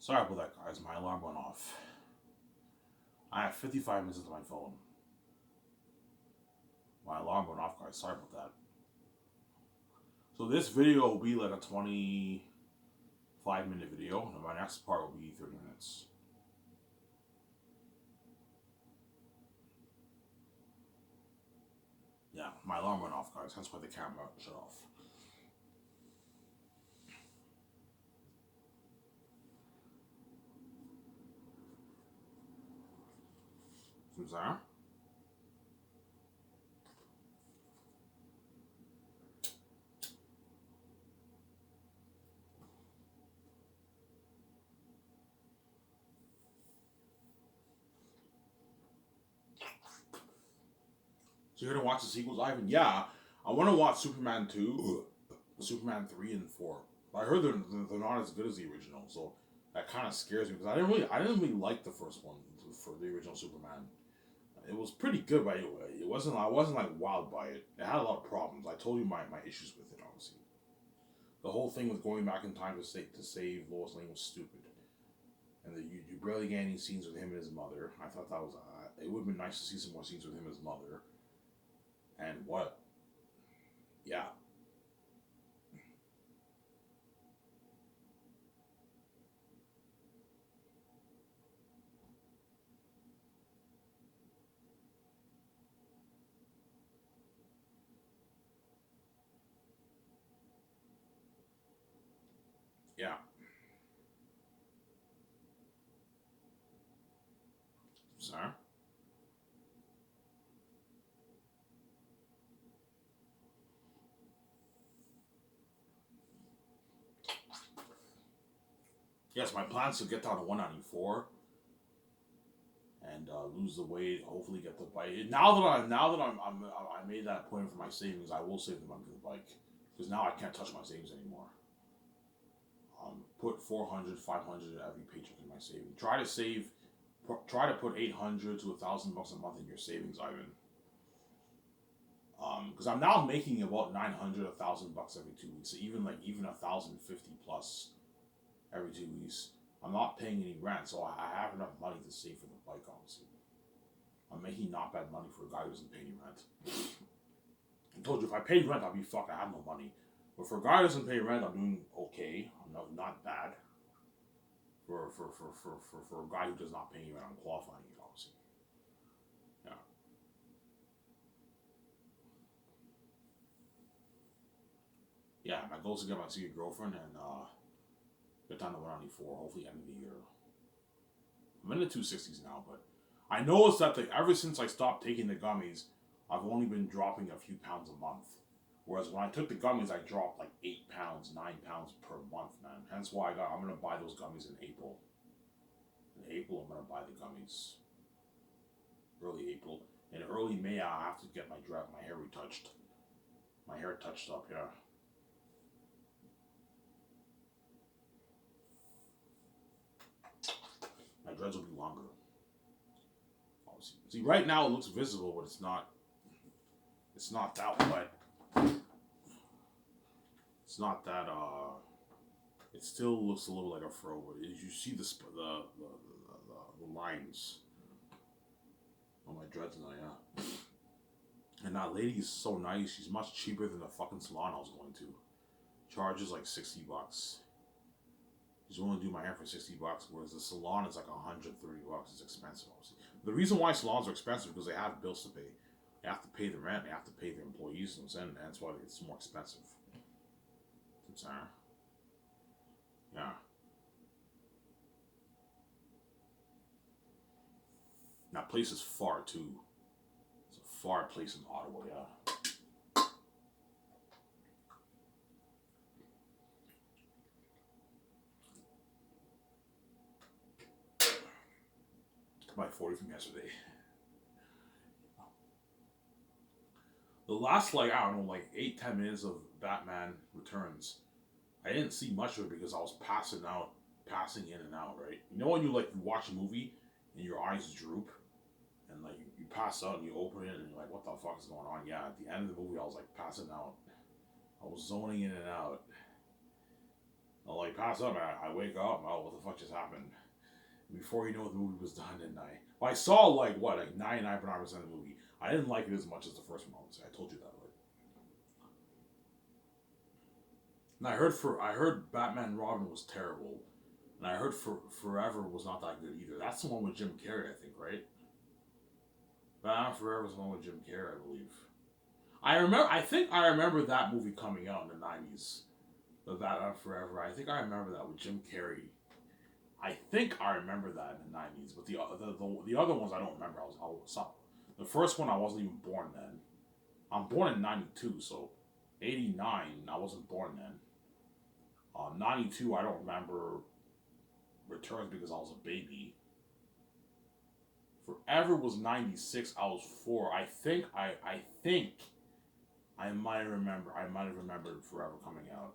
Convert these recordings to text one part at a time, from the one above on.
Sorry about that, guys. My alarm went off. I have 55 minutes on my phone. My alarm went off, guys. Sorry about that. So this video will be like a 25-minute video, and my next part will be 30 minutes. Yeah, my alarm went off, guys. That's why the camera shut off. Who's there? So you're gonna watch the sequels, Ivan? Yeah, I want to watch Superman 2, Superman 3, and 4. I heard they're not as good as the original, so that kind of scares me because I didn't really like the first one for the original Superman. It was pretty good, but it wasn't. I wasn't like wowed by it. It had a lot of problems. I told you my issues with it. Obviously, the whole thing with going back in time to save Lois Lane was stupid, and you barely get any scenes with him and his mother. I thought that was it would have been nice to see some more scenes with him and his mother. And what? Yeah, yeah. Sorry. Yes, my plan is to get down to 194 and lose the weight. Hopefully, get the bike. I made that point for my savings. I will save the money for the bike because now I can't touch my savings anymore. Put 400, 500 every paycheck in my savings. Try to put 800 to $1,000 a month in your savings, Ivan. Because I'm now making about 900, $1,000 every 2 weeks. So even 1,050 plus every 2 weeks. I'm not paying any rent, so I have enough money to save for the bike. Obviously, I'm making not bad money for a guy who doesn't pay any rent. I told you if I paid rent, I'd be fucked. I have no money. But for a guy who doesn't pay rent, I'm doing okay. I'm not bad. For a guy who does not pay any rent, I'm qualifying it, obviously. Yeah. Yeah, my goal is to get my see a girlfriend and get down to 194, hopefully end of the year. I'm in the 260s now, but I noticed that ever since I stopped taking the gummies, I've only been dropping a few pounds a month. Whereas when I took the gummies, I dropped like 8 pounds, 9 pounds per month, man. Hence why I'm gonna buy those gummies in April. In April, I'm gonna buy the gummies. Early April. In early May, I have to get my hair retouched. My hair touched up, yeah. My dreads will be longer. Obviously. See, right now it looks visible, but it's not. It's not that wet. It's not that. It still looks a little like a fro, but as you see the lines on my dreads now, yeah. And that lady is so nice. She's much cheaper than the fucking salon I was going to. Charges like $60. She's willing to do my hair for $60, whereas the salon is like $130. It's expensive, obviously. The reason why salons are expensive because they have bills to pay. They have to pay the rent. They have to pay their employees, and that's why it's more expensive. I'm sorry. Yeah. That place is far too. It's a far place in Ottawa, yeah. By 40 from yesterday. The last like I don't know, like 8-10 minutes of Batman Returns, I didn't see much of it because I was passing in and out, right? You know when you watch a movie and your eyes droop and like you pass out and you open it and you're like, what the fuck is going on? Yeah, at the end of the movie I was like passing out. I was zoning in and out. I'll like pass up. I wake up. Oh, what the fuck just happened? Before you know the movie was done, didn't I? Well, I saw like what, like 99.9% of the movie. I didn't like it as much as the first one. Obviously, I told you that. Right? And I heard Batman and Robin was terrible, and I heard Forever was not that good either. That's the one with Jim Carrey, I think, right? Batman Forever was the one with Jim Carrey, I believe. I remember. I think I remember that movie coming out in the '90s. The Batman Forever. I think I remember that with Jim Carrey. I think I remember that in the '90s, but the other ones I don't remember. The first one I wasn't even born then. I'm born in '92, so '89 I wasn't born then. '92 I don't remember Returns because I was a baby. Forever was '96. I was 4. I think I might have remembered Forever coming out,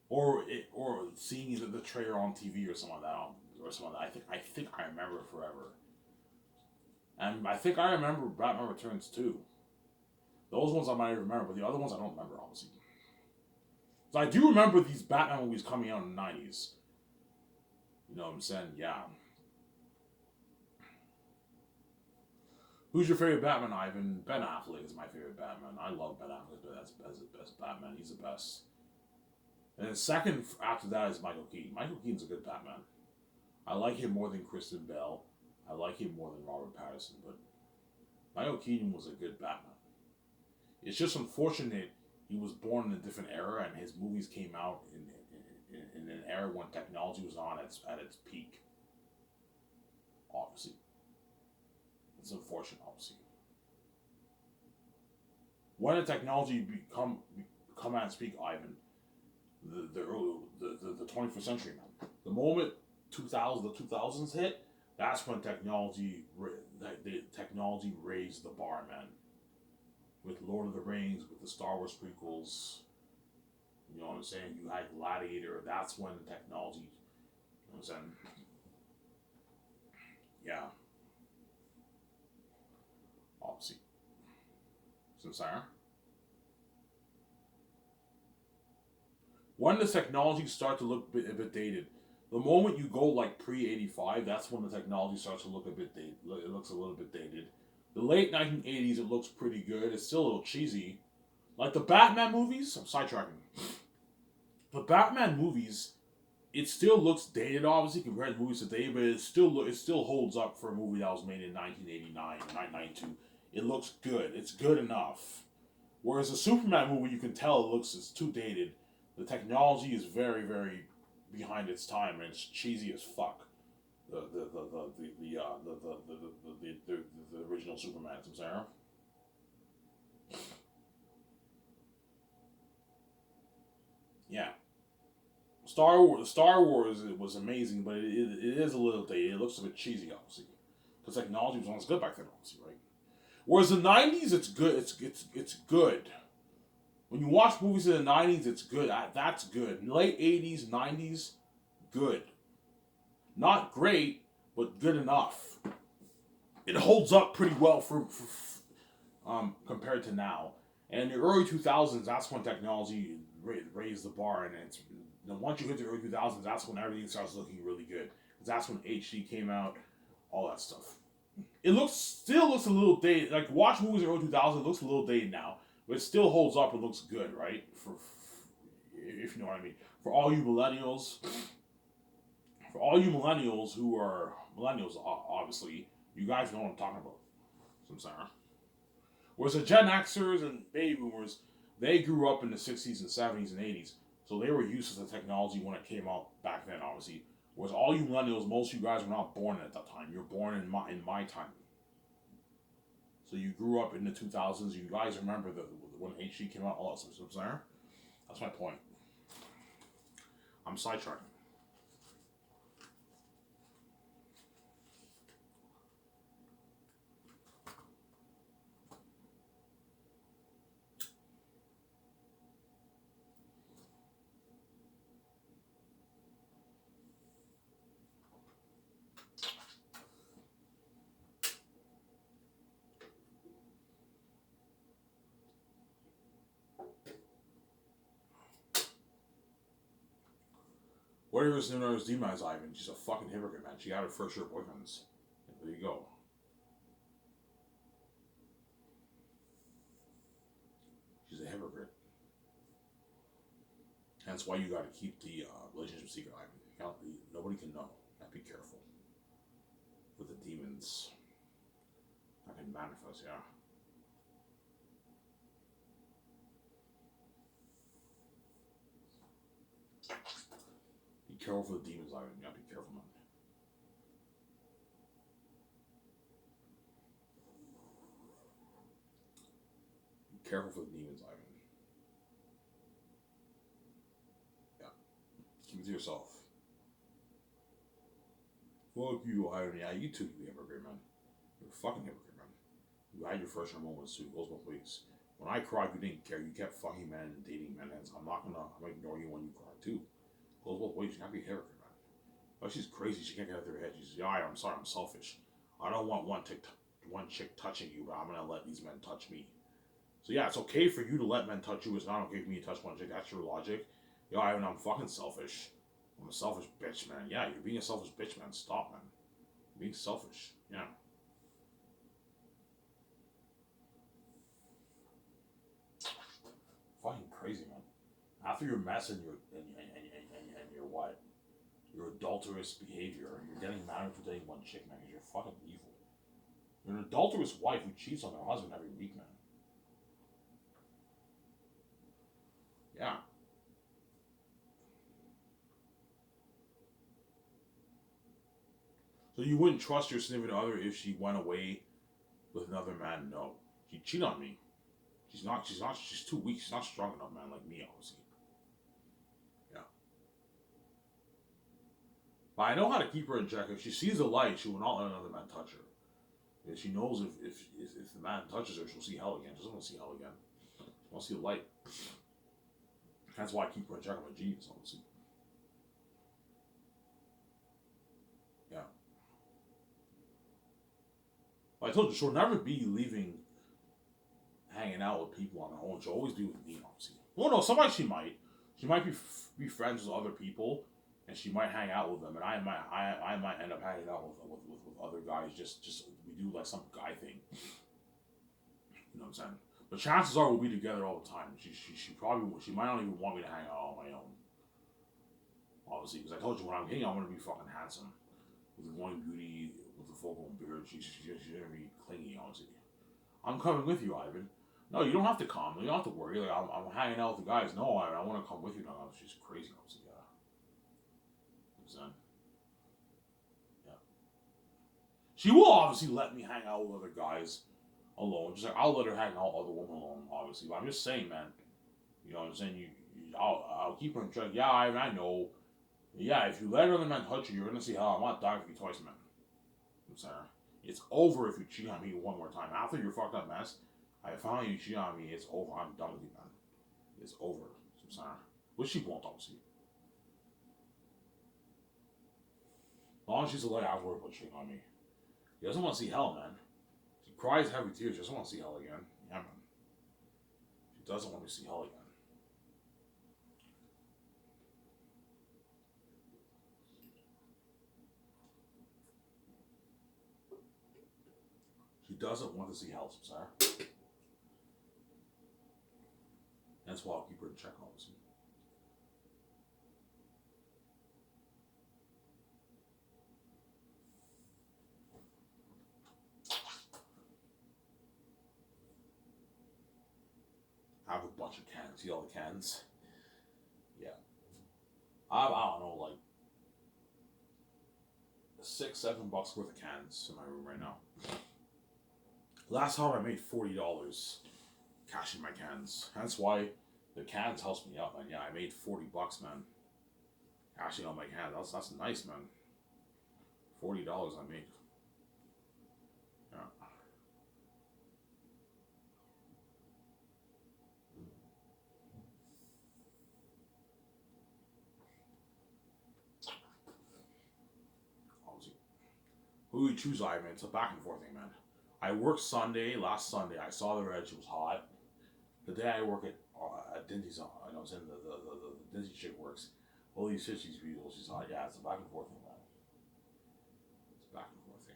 or seeing the trailer on TV or something like that. Or something like that. I think I remember Forever, and I think I remember Batman Returns too. Those ones I might remember, but the other ones I don't remember obviously. So I do remember these Batman movies coming out in the '90s. You know what I'm saying? Yeah. Who's your favorite Batman, Ivan? Ben Affleck is my favorite Batman. I love Ben Affleck, but that's the best Batman. He's the best. And then second after that is Michael Keaton. Michael Keaton's a good Batman. I like him more than Kristen Bell. I like him more than Robert Pattinson, but Michael Keaton was a good Batman. It's just unfortunate he was born in a different era and his movies came out in an era when technology was on at its peak. Obviously. It's unfortunate, obviously. When did technology come at its peak, Ivan? The 21st century, man. The moment the 2000s hit, that's when the technology raised the bar, man. With Lord of the Rings, with the Star Wars prequels, you know what I'm saying? You had Gladiator. That's when the technology, you know what I'm saying? Yeah, obviously. Sincere. When does technology start to look a bit dated? The moment you go like pre-85, that's when the technology starts to look a bit dated. It looks a little bit dated. The late 1980s, it looks pretty good. It's still a little cheesy. Like the Batman movies, I'm sidetracking. The Batman movies, it still looks dated, obviously, compared to movies today, but it still holds up for a movie that was made in 1989 or 1992. It looks good. It's good enough. Whereas a Superman movie, you can tell it's too dated. The technology is very, very behind its time, and it's cheesy as fuck. The original Superman, I'm sorry. Yeah, Star Wars it was amazing, but it is a little dated. It looks a bit cheesy, obviously, because technology was not as good back then, obviously, right? Whereas the '90s, it's good. It's good. When you watch movies in the '90s, it's good. That's good. Late '80s, '90s, good. Not great, but good enough. It holds up pretty well for compared to now. And in the early 2000s, that's when technology raised the bar, and once you hit the early 2000s, that's when everything starts looking really good. Because that's when HD came out, all that stuff. It still looks a little dated. Like watch movies in the early 2000s, it looks a little dated now, but it still holds up and looks good, right? If you know what I mean. For all you millennials, who are millennials, obviously, you guys know what I'm talking about. I'm sorry. Whereas the Gen Xers and baby boomers, they grew up in the 60s and 70s and 80s, so they were used to the technology when it came out back then, obviously. Whereas all you millennials, most of you guys were not born at that time. You're born in my time. So you grew up in the 2000s. You guys remember when HD came out, all that stuff. I'm sorry. That's my point. I'm sidetracking. Whatever his name is, demonized Ivan. She's a fucking hypocrite, man. She got her first year boyfriends. There you go. She's a hypocrite. That's why you got to keep the relationship secret, Ivan. Nobody can know. Be careful with the demons. I can manifest, yeah. Be careful for the demons, Ivan. You gotta be careful, man. Be careful for the demons, Ivan. Yeah. Keep it to yourself. Fuck you, Ivan. Yeah, you too, you hypocrite, man. You're a fucking hypocrite, man. You had your first moments too. It goes both ways. When I cried, you didn't care. You kept fucking men and dating men. I'm not gonna ignore you when you cry too. It goes both ways. You can't be a hypocrite, man. But she's crazy. She can't get out of her head. She's yeah, I'm sorry. I'm selfish. I don't want one chick touching you, but I'm gonna let these men touch me. So yeah, it's okay for you to let men touch you. It's not okay for me to touch one chick. That's your logic. Yo, Ivan, I'm fucking selfish. I'm a selfish bitch, man. Yeah, you're being a selfish bitch, man. Stop, man. You're being selfish. Yeah. Fucking crazy, man. After your mess and your what? Your adulterous behavior, you're getting married for dating one chick, man, because you're fucking evil. You're an adulterous wife who cheats on her husband every week, man. Yeah. So you wouldn't trust your significant other if she went away with another man? No. She'd cheat on me. She's too weak. She's not strong enough, man, like me, obviously. Yeah. But I know how to keep her in check. If she sees the light, she will not let another man touch her. If she knows if the man touches her, she'll see hell again. She doesn't want to see hell again. She wants to see the light. That's why I keep her in check on my genes, obviously. Yeah. But I told you, she'll never be leaving, hanging out with people on her own. She'll always be with me, obviously. Well, no, sometimes she might. She might be friends with other people, and she might hang out with them, and I might end up hanging out with other guys. Just we do like some guy thing. You know what I'm saying? But chances are we'll be together all the time. She might not even want me to hang out on my own. Obviously, because I told you when I'm hitting, I'm gonna be fucking handsome, with the glowing beauty, with the full blown beard. She's gonna be clingy, honestly. I'm coming with you, Ivan. No, you don't have to come. You don't have to worry. Like I'm hanging out with the guys. No, Ivan, I want to come with you now. She's crazy, obviously. Yeah. You know, yeah. She will obviously let me hang out with other guys alone. Just like I'll let her hang out with other women alone, obviously. But I'm just saying, man. You know what I'm saying? I'll keep her in check. Yeah, I know. Yeah, if you let other men touch you, you're gonna see hell. I'm not dying for you twice, man. I'm sorry. It's over if you cheat on me one more time. After your fucked up mess, I finally you cheat on me. It's over. I'm done with you, man. It's over. I'm sorry. Which she won't, obviously. As long as she's alive, I was worried about cheating on me. She doesn't want to see hell, man. She cries heavy tears. She doesn't want to see hell again. Yeah, man. She doesn't want to see hell again. She doesn't want to see hell, Sarah. That's why I'll keep her in check, obviously. I have a bunch of cans. See all the cans? Yeah. I don't know, like $6-7 worth of cans in my room right now. Last time I made $40 cashing my cans. That's why the cans helps me out, man. Yeah, I made $40, man. Cashing out my cans. That's nice, man. $40 I made. Yeah. Obviously. Who you choose, Ivan? It's a back and forth thing, man. I worked last Sunday. I saw the red. She was hot. The day I work at Dinty's, I know it's in the Dinty chick works. Holy shit, she's beautiful. She's hot. Yeah, it's a back and forth thing, man. It's a back and forth thing.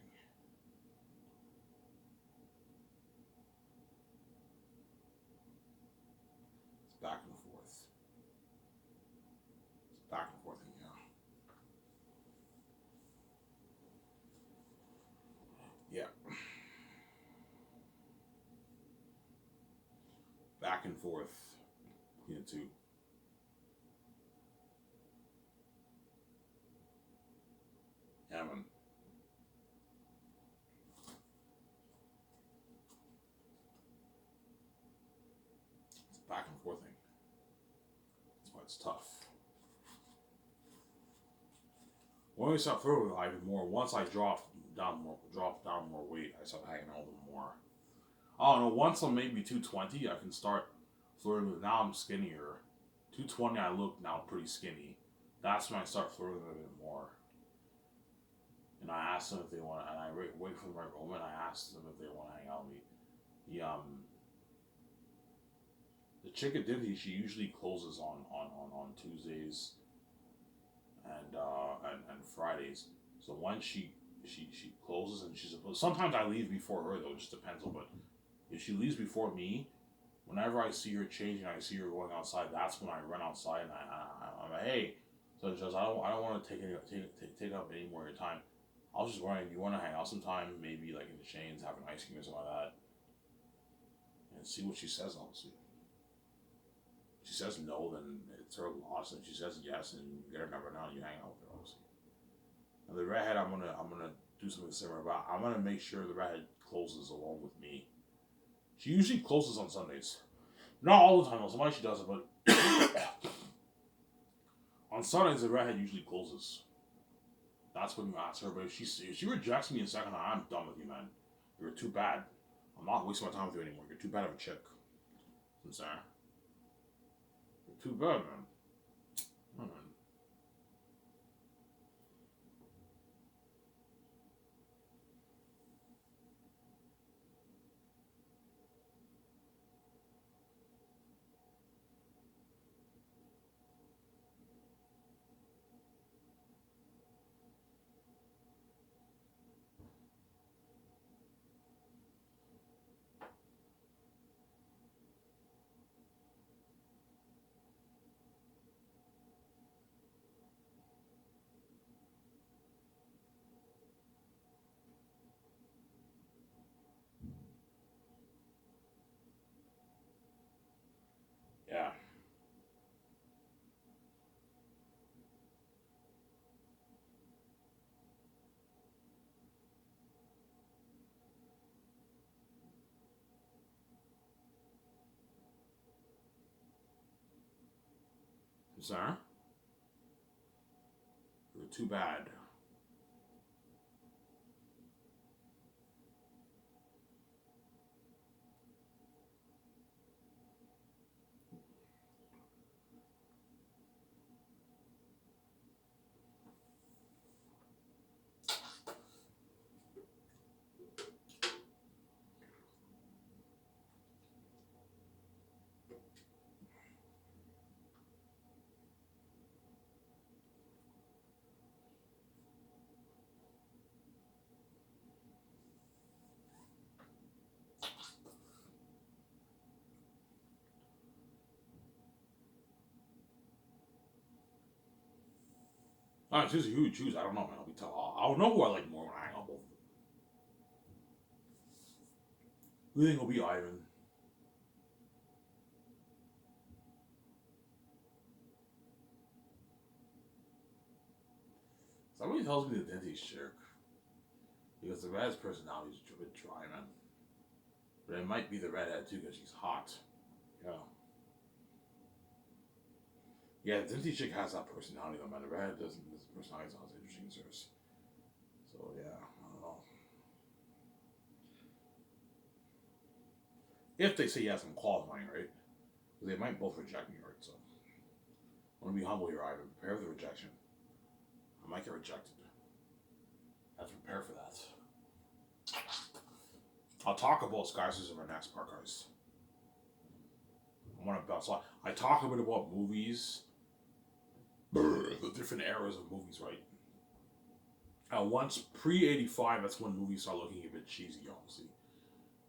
It's back and forth. It's back and forth thing, yeah. Yeah. Back and forth. You know, too. Yeah, man. It's a back and forth thing. That's why it's tough. When we start flirting with Ivan more, once I drop down more weight, I start hanging out with him more. I don't know. Once I'm maybe 220, I can start flirting with. Now I'm skinnier. 220, I look now pretty skinny. That's when I start flirting with him more. And I ask them if they want, and I wait for the right moment. I ask them if they want to hang out with me. The the chick at Dinty, she usually closes on Tuesdays and Fridays. So when she closes and she's sometimes I leave before her though. It just depends on. But if she leaves before me, whenever I see her changing, I see her going outside. That's when I run outside and I'm like, hey. So just I don't want to take up any more of your time. I was just wondering, do you want to hang out sometime? Maybe like in the Shanes, have an ice cream or something like that, and see what she says. Obviously, if she says no, then it's her loss. And if she says yes, and you get her number now, and you hang out with her. Obviously, and the redhead, I'm gonna do something similar about. I'm gonna make sure the redhead closes along with me. She usually closes on Sundays. Not all the time. Sometimes she doesn't, but on Sundays the redhead usually closes. That's when you ask her. But if she rejects me in second, I'm done with you, man. You're too bad. I'm not wasting my time with you anymore. You're too bad of a chick. I'm sorry. You're too bad, man. Oh, man. Yeah. I'm sorry. You're too bad. Oh, choose who you choose. I don't know, man. I'll be tell. I'll know who I like more when I hang out with them. Who do you think will be Ivan? Somebody tells me the Denty's jerk because the red's personality is a bit dry, man. But it might be the redhead too because she's hot. Yeah. Yeah, the Dinty chick has that personality though, man. The redhead doesn't. His personality is not as interesting as hers. So yeah, I don't know. If they say yes, I'm qualifying, right? Because they might both reject me, right? So I want to be humble here, Ivan. Prepare for the rejection. I might get rejected. I have to prepare for that. I'll talk about Skysers in my next part, guys. I want to bounce. So I talk a bit about movies the different eras of movies, right? Once pre 85, that's when movies start looking a bit cheesy, obviously.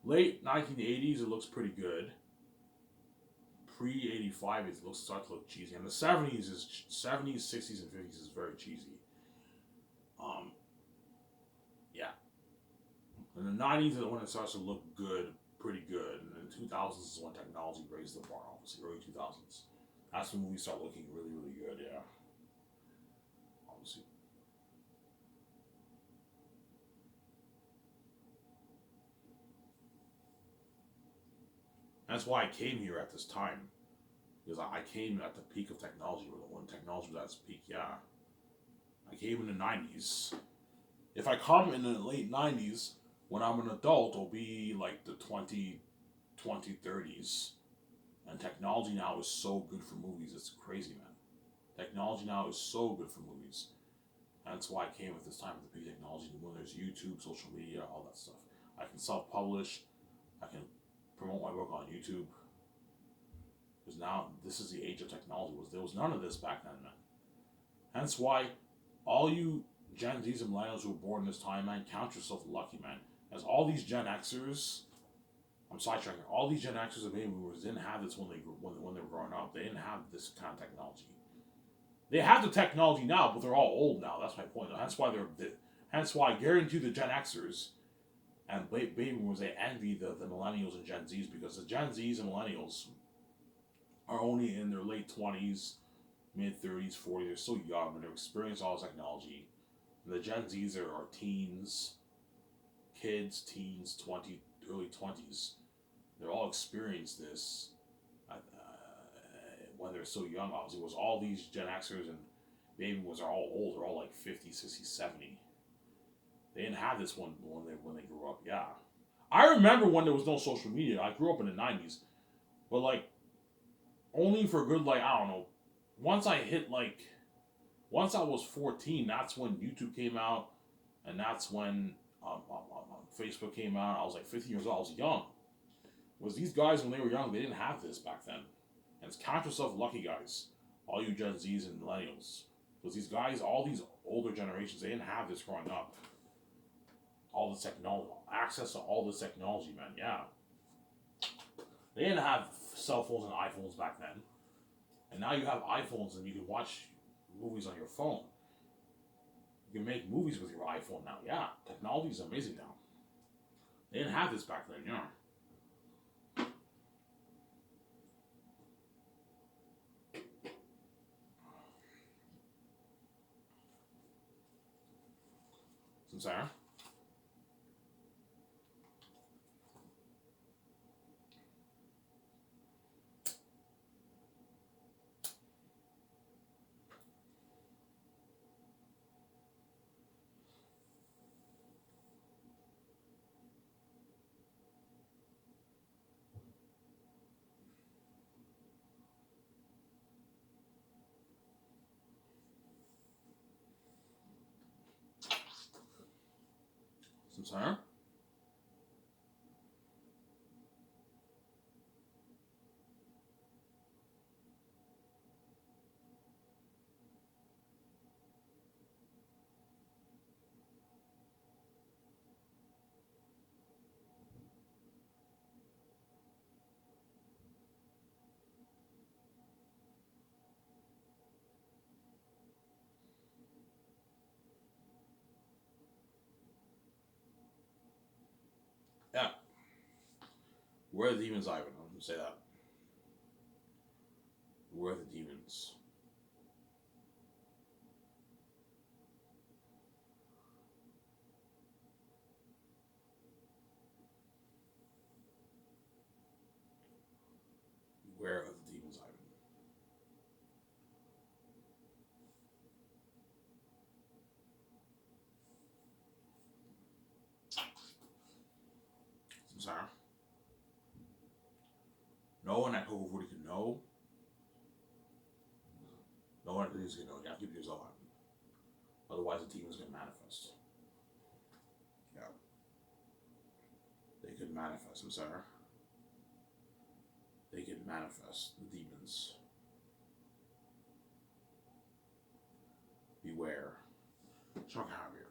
Late 1980s, it looks pretty good. Pre 85, it looks starts to look cheesy. And the 70s, 60s, and 50s is very cheesy. Um, yeah. And the 90s is when it starts to look good, pretty good. And then 2000s is when technology raised the bar, obviously, early 2000s. That's when movies start looking really, really good, yeah. Obviously. That's why I came here at this time. Because I came at the peak of technology, when technology was at its peak, yeah. I came in the 90s. If I come in the late 90s, when I'm an adult, it'll be like the 2030s. And technology now is so good for movies, it's crazy, man. Technology now is so good for movies. And that's why I came at this time with the peak technology, when there's YouTube, social media, all that stuff. I can self-publish, I can promote my work on YouTube. Because now, this is the age of technology. There was none of this back then, man. Hence why all you Gen Zs and millennials who were born this time, man, count yourself lucky, man. As all these Gen Xers, I'm sidetracking, all these Gen Xers and baby boomers didn't have this when they were growing up. They didn't have this kind of technology. They have the technology now, but they're all old now. That's my point. Hence why I guarantee the Gen Xers and baby boomers, they envy the millennials and Gen Zs, because the Gen Zs and millennials are only in their late 20s, mid 30s, 40s. They're so young and they're experiencing all this technology. The Gen Zs are teens, kids, teens, early 20s. They're all experienced this when they're so young. Obviously, it was all these Gen Xers and baby boomers are all old. They're all like 50, 60, 70. They didn't have this when they grew up. Yeah, I remember when there was no social media. I grew up in the 90s, but like only for good, like, I don't know. Once I hit like, once I was 14, that's when YouTube came out, and that's when Facebook came out. I was like 15 years old. I was young. Was these guys, when they were young, they didn't have this back then. And it's count yourself lucky, guys. All you Gen Zs and millennials. Because these guys, all these older generations, they didn't have this growing up. All this technology, access to all this technology, man. Yeah. They didn't have cell phones and iPhones back then. And now you have iPhones and you can watch movies on your phone. You can make movies with your iPhone now. Yeah, technology is amazing now. They didn't have this back then, yeah. Sincere? Sincere? Yeah. Where are the demons, Ivan? I'm going to say that. Where are the demons? Where are the demons, Ivan? Sincere? No one at Coca 40 can know. No one at these can know. You have to keep yourself out. Otherwise, the demons can manifest. Yeah. They could manifest, Sincere. They can manifest the demons. beware. Shock Javier.